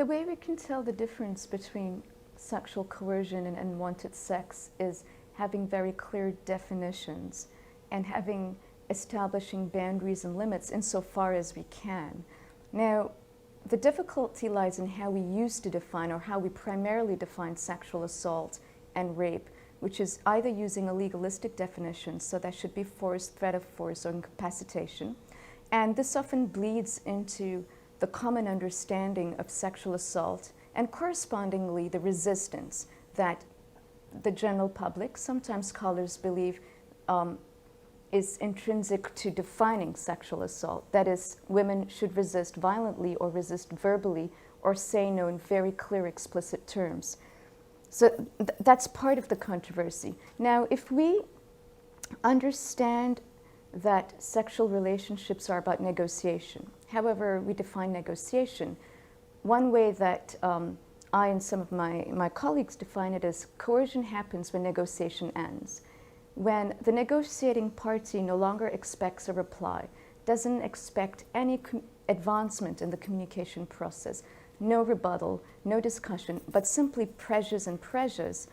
The way we can tell the difference between sexual coercion and unwanted sex is having very clear definitions and establishing boundaries and limits insofar as we can. Now, the difficulty lies in how we used to define, or how we primarily define, sexual assault and rape, which is either using a legalistic definition, so that should be force, threat of force, or incapacitation. And this often bleeds into the common understanding of sexual assault and correspondingly the resistance that the general public, sometimes scholars, believe is intrinsic to defining sexual assault. That is, women should resist violently or resist verbally or say no in very clear, explicit terms. So that's part of the controversy. Now, if we understand that sexual relationships are about negotiation, however we define negotiation, one way that I and some of my colleagues define it is coercion happens when negotiation ends. When the negotiating party no longer expects a reply, doesn't expect any advancement in the communication process, no rebuttal, no discussion, but simply pressures and pressures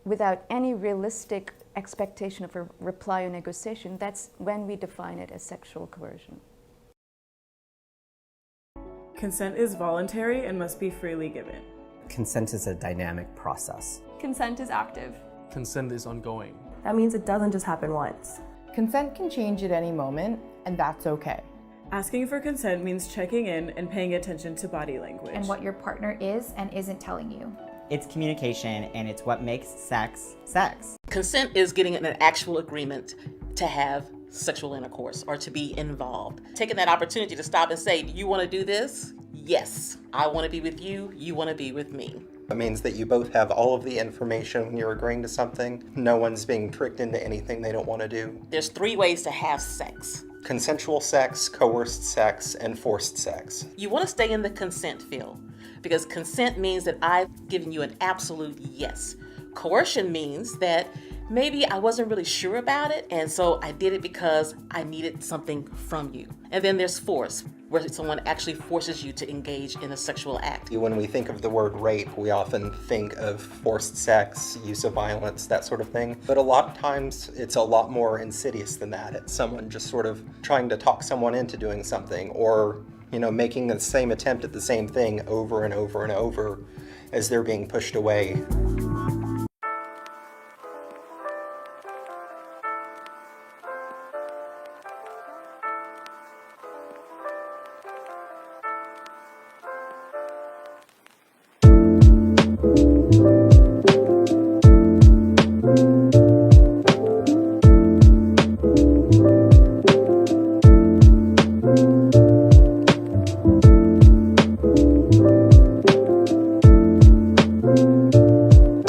without any realistic expectation of a reply or negotiation, that's when we define it as sexual coercion. Consent is voluntary and must be freely given. Consent is a dynamic process. Consent is active. Consent is ongoing. That means it doesn't just happen once. Consent can change at any moment, and that's okay. Asking for consent means checking in and paying attention to body language. And what your partner is and isn't telling you. It's communication, and it's what makes sex, sex. Consent is getting an actual agreement to have sexual intercourse or to be involved. Taking that opportunity to stop and say, do you want to do this? Yes. I want to be with you. You want to be with me. It means that you both have all of the information when you're agreeing to something. No one's being tricked into anything they don't want to do. There's 3 ways to have sex. Consensual sex, coerced sex, and forced sex. You want to stay in the consent field because consent means that I've given you an absolute yes. Coercion means that maybe I wasn't really sure about it, and so I did it because I needed something from you. And then there's force, where someone actually forces you to engage in a sexual act. When we think of the word rape, we often think of forced sex, use of violence, that sort of thing. But a lot of times, it's a lot more insidious than that. It's someone just sort of trying to talk someone into doing something, or making the same attempt at the same thing over and over and over as they're being pushed away.